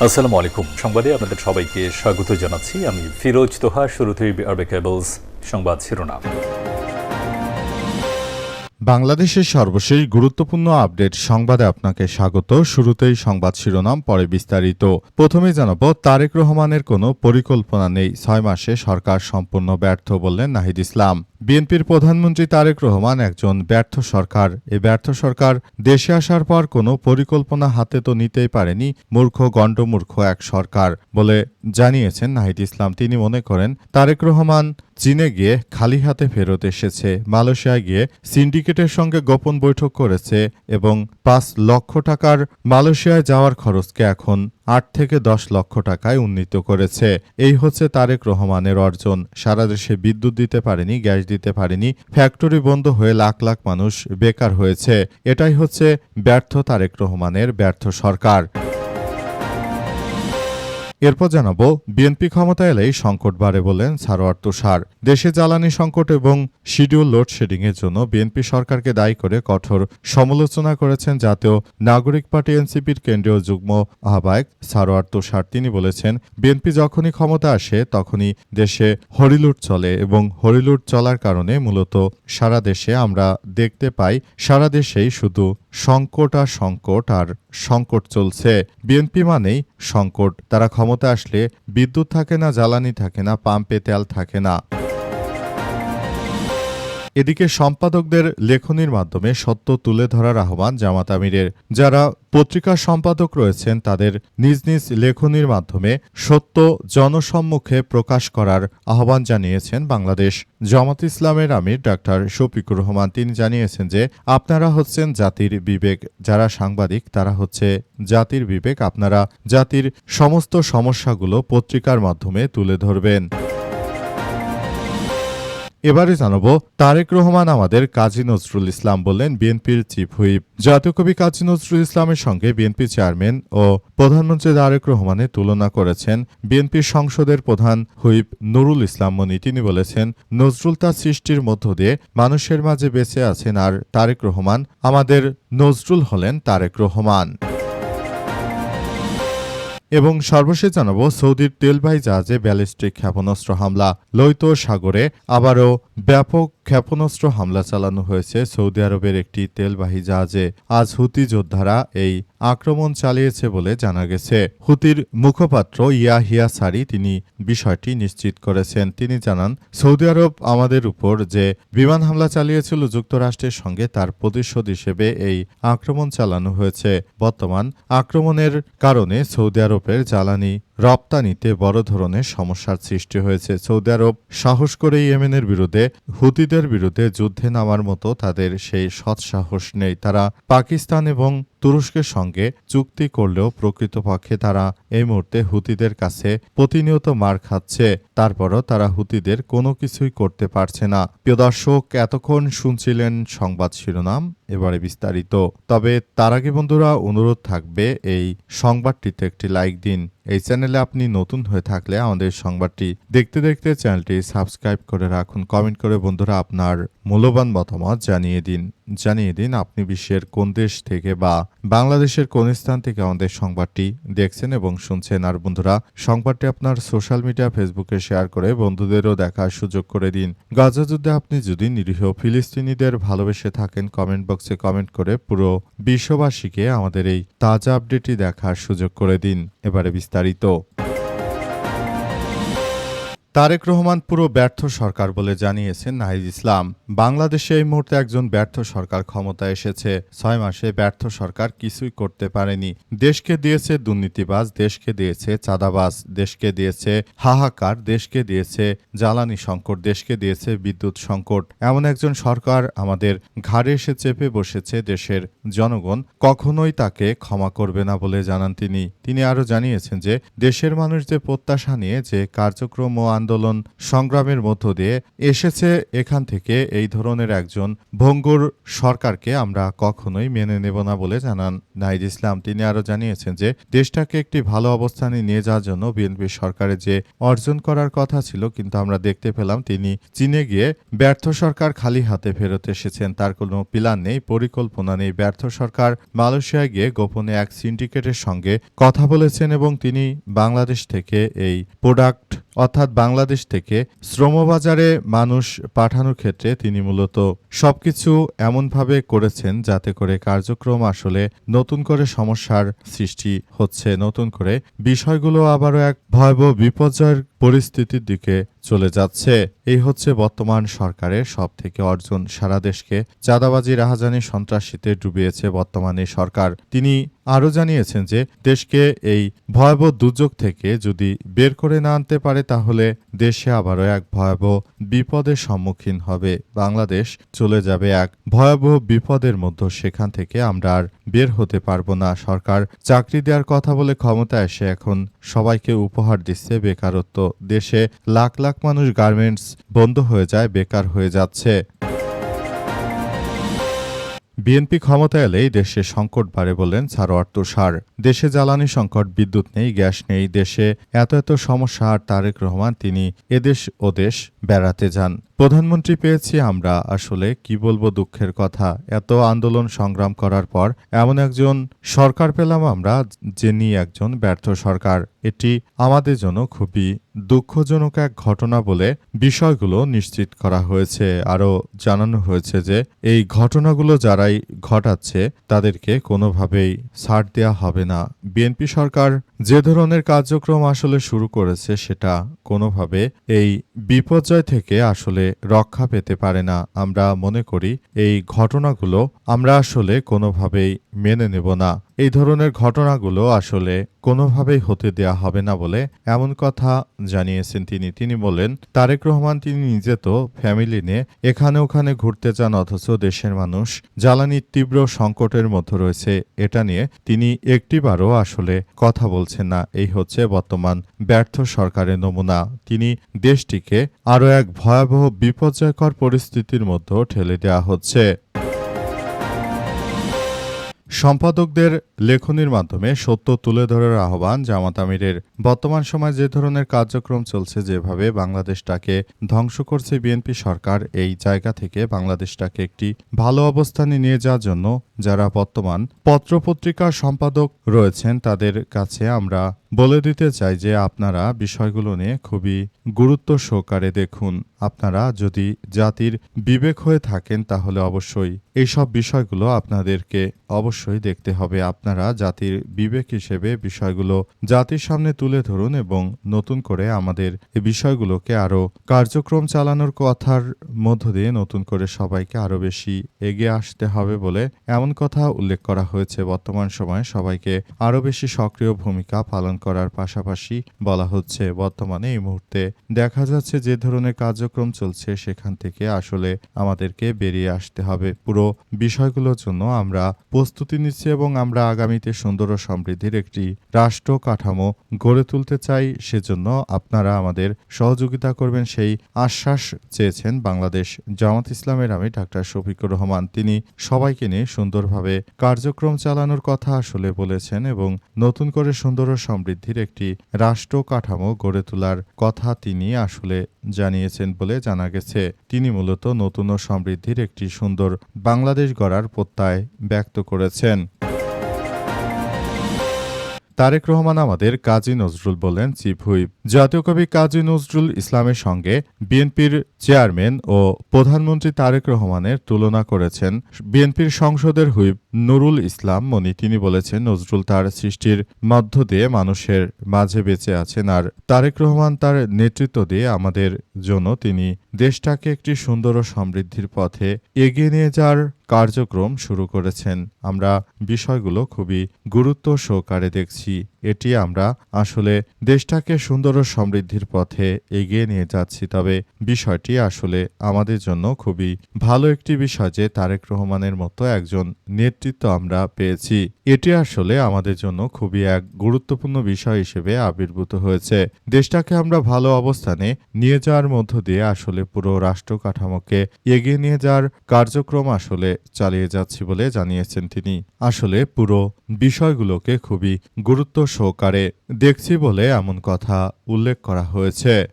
আসসালামু আলাইকুম। সংবাদে আপনাদের সবাইকে স্বাগত জানাচ্ছি। আমি ফিরোজ তোহা। শুরুতেই আরবে কেবলস সংবাদ শিরোনাম। বাংলাদেশের সর্বশেষ গুরুত্বপূর্ণ আপডেট সংবাদে আপনাকে স্বাগত। শুরুতেই সংবাদ শিরোনাম, পরে বিস্তারিত। প্রথমে জানাব, তারেক রহমানের কোনো পরিকল্পনা নেই, 6 মাসে সরকার সম্পূর্ণ ব্যর্থ, বললেন নাহিদ ইসলাম। বিএনপির প্রধানমন্ত্রী তারেক রহমান একজন ব্যর্থ সরকার। এই ব্যর্থ সরকার দেশে আসার পর কোনো পরিকল্পনা হাতে তো নিতেই পারেনি, মূর্খ গণ্ডমূর্খ এক সরকার বলে জানিয়েছেন নাহিদ ইসলাম। তিনি মনে করেন তারেক রহমান চীনে গিয়ে খালি হাতে ফেরত এসেছে, মালয়েশিয়ায় গিয়ে সিন্ডিকেটের সঙ্গে গোপন বৈঠক করেছে এবং 5 লক্ষ টাকার মালয়েশিয়ায় যাওয়ার খরচকে এখন 8 থেকে 10 লক্ষ টাকায় উন্নীত করেছে। এই হচ্ছে তারেক রহমানের অর্জন। সারা দেশে বিদ্যুৎ দিতে পারেনি, গ্যাস দিতে পারেনি, ফ্যাক্টরি বন্ধ হয়ে লাখ লাখ মানুষ বেকার হয়েছে। এটাই হচ্ছে ব্যর্থ তারেক রহমানের ব্যর্থ সরকার। এরপর জানাবো, বিএনপি ক্ষমতা এলেই সংকট বাড়ে, বলেন সারোয়ার তুষার। দেশে জ্বালানি সংকট এবং শিডিউল লোডশেডিংয়ের জন্য বিএনপি সরকারকে দায়ী করে কঠোর সমালোচনা করেছেন জাতীয় নাগরিক পার্টি এনসিপির কেন্দ্রীয় যুগ্ম আহ্বায়ক সারোয়ার তুষার। তিনি বলেছেন, বিএনপি যখনই ক্ষমতা আসে তখনই দেশে হরিলুট চলে এবং হরিলুট চলার কারণে মূলত সারা দেশে আমরা দেখতে পাই সারা দেশেই শুধু সংকট আর সংকট আর সংকট চলছে। বিএনপি মানেই সংকট। তারা ক্ষমতা আসলে বিদ্যুৎ থাকে না, জ্বালানি থাকে না, পাম্পে তেল থাকে না। এদিকে সম্পাদকদের লেখনির মাধ্যমে সত্য তুলে ধরার আহ্বান জামাত আমিরের। যারা পত্রিকার সম্পাদক রয়েছেন তাদের নিজ নিজ লেখনির মাধ্যমে সত্য জনসম্মুখে প্রকাশ করার আহ্বান জানিয়েছেন বাংলাদেশ জামাত ইসলামের আমির ডাক্তার শফিকুর রহমান। তিনি জানিয়েছেন যে আপনারা হচ্ছেন জাতির বিবেক, যারা সাংবাদিক তারা হচ্ছে জাতির বিবেক। আপনারা জাতির সমস্ত সমস্যাগুলো পত্রিকার মাধ্যমে তুলে ধরবেন। এবারে জানাবো, তারেক রহমান আমাদের কাজী নজরুল ইসলাম, বললেন বিএনপির চিফ হুইপ। জাতীয় কবি কাজী নজরুল ইসলামের সঙ্গে বিএনপি চেয়ারম্যান ও প্রধানমন্ত্রী তারেক রহমানের তুলনা করেছেন বিএনপির সংসদের প্রধান হুইপ নুরুল ইসলাম মনি। তিনি বলেছেন, নজরুল তার সৃষ্টির মধ্য দিয়ে মানুষের মাঝে বেঁচে আছেন, আর তারেক রহমান আমাদের নজরুল হলেন তারেক রহমান। এবং সর্বশেষ জানাবো, সৌদির তেলবাহী জাহাজে ব্যালিস্টিক ক্ষেপণাস্ত্র হামলা। লোহিত সাগরে আবারও ব্যাপক ক্ষেপণাস্ত্র হামলা চালানো হয়েছে সৌদি আরবের একটি তেলবাহী জাহাজে। আজ হুতি যোদ্ধারা এই আক্রমণ চালিয়েছে বলে জানা গেছে। হুতির মুখপাত্র ইয়াহিয়া সারি তিনি বিষয়টি নিশ্চিত করেছেন। তিনি জানান, সৌদি আরব আমাদের উপর যে বিমান হামলা চালিয়েছিল যুক্তরাষ্ট্রের সঙ্গে তার প্রতিশোধ হিসেবে এই আক্রমণ চালানো হয়েছে। বর্তমান আক্রমণের কারণে সৌদি আরবের জ্বালানি রপ্তানিতে বড় ধরনের সমস্যার সৃষ্টি হয়েছে। সৌদি আরব সাহস করে ইয়েমেনের বিরুদ্ধে হুতিদের বিরুদ্ধে যুদ্ধে নামার মতো তাদের সেই সৎসাহস নেই। তারা পাকিস্তান এবং তুরস্কের সঙ্গে চুক্তি করলেও প্রকৃতপক্ষে তারা এই মুহূর্তে হুতিদের কাছে প্রতিনিয়ত মার খাচ্ছে। তারপরও তারা হুতিদের কোনো কিছুই করতে পারছে না। প্রিয় দর্শক, এতক্ষণ শুনছিলেন সংবাদ শিরোনাম, এবারে বিস্তারিত। তবে তার আগে বন্ধুরা অনুরোধ থাকবে, এই সংবাদটিতে একটি লাইক দিন। এই চ্যানেলে আপনি নতুন হয়ে থাকলে আমাদের সংবাদটি দেখতে দেখতে চ্যানেলটি সাবস্ক্রাইব করে রাখুন। কমেন্ট করে বন্ধুরা আপনার মূল্যবান মতামত জানিয়ে দিন আপনি বিশ্বের কোন দেশ থেকে বা বাংলাদেশের কোন স্থান থেকে আমাদের সংবাদটি দেখছেন এবং শুনছেন। আর বন্ধুরা, সংবাদটি আপনার সোশ্যাল মিডিয়া ফেসবুকে শেয়ার করে বন্ধুদেরও দেখার সুযোগ করে দিন। গাজা যুদ্ধে আপনি যদি নিরীহ ফিলিস্তিনিদের ভালোবেসে থাকেন, কমেন্ট বক্সে কমেন্ট করে পুরো বিশ্ববাসীকে আমাদের এই তাজা আপডেটটি দেখার সুযোগ করে দিন। এবারে বিস্তারিত। তারেক রহমান পুরো ব্যর্থ সরকার বলে জানিয়েছেন নাহিদ ইসলাম। বাংলাদেশে এই মুহূর্তে একজন ব্যর্থ সরকার ক্ষমতায় এসেছে। 6 মাসে ব্যর্থ সরকার কিছুই করতে পারেনি। দেশকে দিয়েছে দুর্নীতিবাজ, দেশকে দিয়েছে চাঁদাবাজ, দেশকে দিয়েছে হাহাকার, দেশকে দিয়েছে জ্বালানি সংকট, দেশকে দিয়েছে বিদ্যুৎ সংকট। এমন একজন সরকার আমাদের ঘাড়ে এসে চেপে বসেছে। দেশের জনগণ কখনোই তাকে ক্ষমা করবে না বলে জানান তিনি। তিনি আরও জানিয়েছেন যে দেশের মানুষ যে প্রত্যাশা নিয়ে যে কার্যক্রম ও আন্দোলন সংগ্রামের মধ্য দিয়ে এসেছে, এখান থেকে এই ধরনের একজন ভঙ্গুর সরকারকে আমরা কখনোই মেনে নেব না বলে জানান নাহিদ ইসলাম। তিনি আরও জানিয়েছেন যে দেশটাকে একটি ভালো অবস্থানে নিয়ে যাওয়ার জন্য বিএনপি সরকারের যে অর্জন করার কথা ছিল, কিন্তু আমরা দেখতে পেলাম তিনি চীনে গিয়ে ব্যর্থ সরকার খালি হাতে ফেরত এসেছেন। তার কোনো প্ল্যান নেই, পরিকল্পনা নেই। ব্যর্থ সরকার মালয়েশিয়ায় গিয়ে গোপনে এক সিন্ডিকেটের সঙ্গে কথা বলেছেন এবং তিনি বাংলাদেশ থেকে এই প্রোডাক্ট অর্থাৎ বাংলাদেশ থেকে শ্রমবাজারে মানুষ পাঠানোর ক্ষেত্রে তিনি মূলত সবকিছু এমনভাবে করেছেন যাতে করে কার্যক্রম আসলে নতুন করে সমস্যার সৃষ্টি হচ্ছে, নতুন করে বিষয়গুলো আবারও এক ভয়াবহ বিপর্যয়ের পরিস্থিতির দিকে চলে যাচ্ছে। এই হচ্ছে বর্তমান সরকারের সব থেকে অর্জন। সারা দেশকে চাঁদাবাজি, রাহাজানি, সন্ত্রাসীতে ডুবিয়েছে বর্তমানে সরকার। তিনি আরও জানিয়েছেন যে দেশকে এই ভয়াবহ দুর্যোগ থেকে যদি বের করে না আনতে পারে তাহলে দেশে আবারও এক ভয়াবহ বিপদের সম্মুখীন হবে। বাংলাদেশ চলে যাবে এক ভয়াবহ বিপদের মধ্যে, সেখান থেকে আমরা আর বের হতে পারবো না। সরকার চাকরি দেওয়ার কথা বলে ক্ষমতা এসে এখন সবাইকে উপহার দিচ্ছে বেকারত্ব। দেশে লাখ লাখ মানুষ গার্মেন্টস বন্ধ হয়ে যায়, বেকার হয়ে যাচ্ছে। বিএনপি ক্ষমতা এলেই দেশে সংকট বাড়ে বললেন সারোয়ার তুষার। দেশে জ্বালানি সংকট, বিদ্যুৎ নেই, গ্যাস নেই, দেশে এত এত সমস্যা। আর তারেক রহমান তিনি এদেশ ওদেশ বেড়াতে যান। প্রধানমন্ত্রী পেয়েছি আমরা, আসলে কি বলবো দুঃখের কথা। এত আন্দোলন সংগ্রাম করার পর এমন একজন সরকার পেলাম আমরা, যিনি একজন ব্যর্থ সরকার। এটি আমাদের জন্য খুবই দুঃখজনক এক ঘটনা বলে বিষয়গুলো নিশ্চিত করা হয়েছে। আরও জানানো হয়েছে যে এই ঘটনাগুলো যারাই ঘটাচ্ছে তাদেরকে কোনোভাবেই ছাড় দেওয়া হবে না। বিএনপি সরকার যে ধরনের কার্যক্রম আসলে শুরু করেছে সেটা কোনোভাবে এই বিপর্যয় থেকে আসলে রক্ষা পেতে পারে না। আমরা মনে করি এই ঘটনাগুলো আমরা আসলে কোনোভাবেই মেনে নেব না। এই ধরনের ঘটনাগুলো আসলে কোনোভাবেই হতে দেয়া হবে না বলে এমন কথা জানিয়েছেন তিনি বলেন, তারেক রহমান তিনি নিজে তো ফ্যামিলি নিয়ে এখানে ওখানে ঘুরতে চান, অথচ দেশের মানুষ জ্বালানির তীব্র সংকটের মধ্যে রয়েছে। এটা নিয়ে তিনি একটিবারও আসলে কথা বলছেন না। এই হচ্ছে বর্তমান ব্যর্থ সরকারের নমুনা। তিনি দেশটিকে আরও এক ভয়াবহ বিপর্যয়কর পরিস্থিতির মধ্যে ঠেলে দেওয়া হচ্ছে। সম্পাদকদের লেখনির মাধ্যমে সত্য তুলে ধরার আহ্বান জামাত আমিরের। বর্তমান সময়ে যে ধরনের কার্যক্রম চলছে, যেভাবে বাংলাদেশটাকে ধ্বংস করছে বিএনপি সরকার, এই জায়গা থেকে বাংলাদেশটাকে একটি ভালো অবস্থানে নিয়ে যাওয়ার জন্য যারা বর্তমান পত্রপত্রিকার সম্পাদক রয়েছেন তাদের কাছে আমরা বলে দিতে চাই যে আপনারা বিষয়গুলো নিয়ে খুবই গুরুত্ব সহকারে দেখুন। আপনারা যদি জাতির বিবেক হয়ে থাকেন তাহলে অবশ্যই এইসব বিষয়গুলো আপনাদেরকে অবশ্যই দেখতে হবে। আপনারা জাতির বিবেক হিসেবে বিষয়গুলো জাতির সামনে তুলে ধরুন এবং নতুন করে আমাদের এই বিষয়গুলোকে আরও কার্যক্রম চালানোর কথার মধ্য দিয়ে নতুন করে সবাইকে আরও বেশি এগিয়ে আসতে হবে বলে এমন কথা উল্লেখ করা হয়েছে। বর্তমান সময়ে সবাইকে আরও বেশি সক্রিয় ভূমিকা পালন করার পাশাপাশি বলা হচ্ছে বর্তমানে এই মুহূর্তে দেখা যাচ্ছে যে ধরনের কার্যক্রম চলছে সেখান থেকে আসলে আমাদেরকে বেরিয়ে আসতে হবে। পুরো বিষয়গুলোর জন্য আমরা প্রস্তুতি নিচ্ছি এবং আমরা আগামীতে সুন্দর ও সমৃদ্ধির একটি রাষ্ট্র কাঠামো গড়ে তুলতে চাই। সেজন্য আপনারা আমাদের সহযোগিতা করবেন সেই আশ্বাস চেয়েছেন বাংলাদেশ জামাত ইসলামের আমি ডাক্তার শফিকুর রহমান। তিনি সবাইকে নিয়ে সুন্দরভাবে কার্যক্রম চালানোর কথা আসলে বলেছেন এবং নতুন করে সুন্দর ও সমৃদ্ধির একটি রাষ্ট্র কাঠামো গড়ে তোলার কথা তিনি আসলে জানিয়েছেন বলে জানা গেছে। তিনি মূলত নতুন ও সমৃদ্ধির একটি সুন্দর বাংলাদেশ গড়ার প্রত্যয় ব্যক্ত করেছেন। তারেক রহমান আমাদের কাজী নজরুল বললেন চিফ হুইপ। জাতীয় কবি কাজী নজরুল ইসলামের সঙ্গে বিএনপির চেয়ারম্যান ও প্রধানমন্ত্রী তারেক রহমানের তুলনা করেছেন বিএনপির সংসদের হুইপ নুরুল ইসলাম মনি। তিনি বলেছেন নজরুল তার সৃষ্টির মধ্য দিয়ে মানুষের মাঝে বেঁচে আছেন, আর তারেক রহমান তার নেতৃত্ব দিয়ে আমাদের জন্য তিনি দেশটাকে একটি সুন্দর ও সমৃদ্ধির পথে এগিয়ে নিয়ে যাওয়ার কার্যক্রম শুরু করেছেন। আমরা বিষয়গুলো খুবই গুরুত্ব সহকারে দেখছি। এটি আমরা আসলে দেশটাকে সুন্দর ও সমৃদ্ধির পথে এগিয়ে নিয়ে যাচ্ছি। তবে বিষয়টি আসলে আমাদের জন্য খুবই ভালো একটি বিষয় যে তারেক রহমানের মতো একজন নেতৃত্ব আমরা পেয়েছি। এটি আসলে আমাদের জন্য খুবই এক গুরুত্বপূর্ণ বিষয় হিসেবে আবির্ভূত হয়েছে। দেশটাকে আমরা ভালো অবস্থানে নিয়ে যাওয়ার মধ্য দিয়ে আসলে পুরো রাষ্ট্র কাঠামোকে এগিয়ে নিয়ে যাওয়ার কার্যক্রম আসলে চালিয়ে যাচ্ছি বলে জানিয়েছেন তিনি। আসলে পুরো বিষয়গুলোকে খুবই গুরুত্ব সহকারে দেখছি বলে এমন কথা উল্লেখ করা হয়েছে।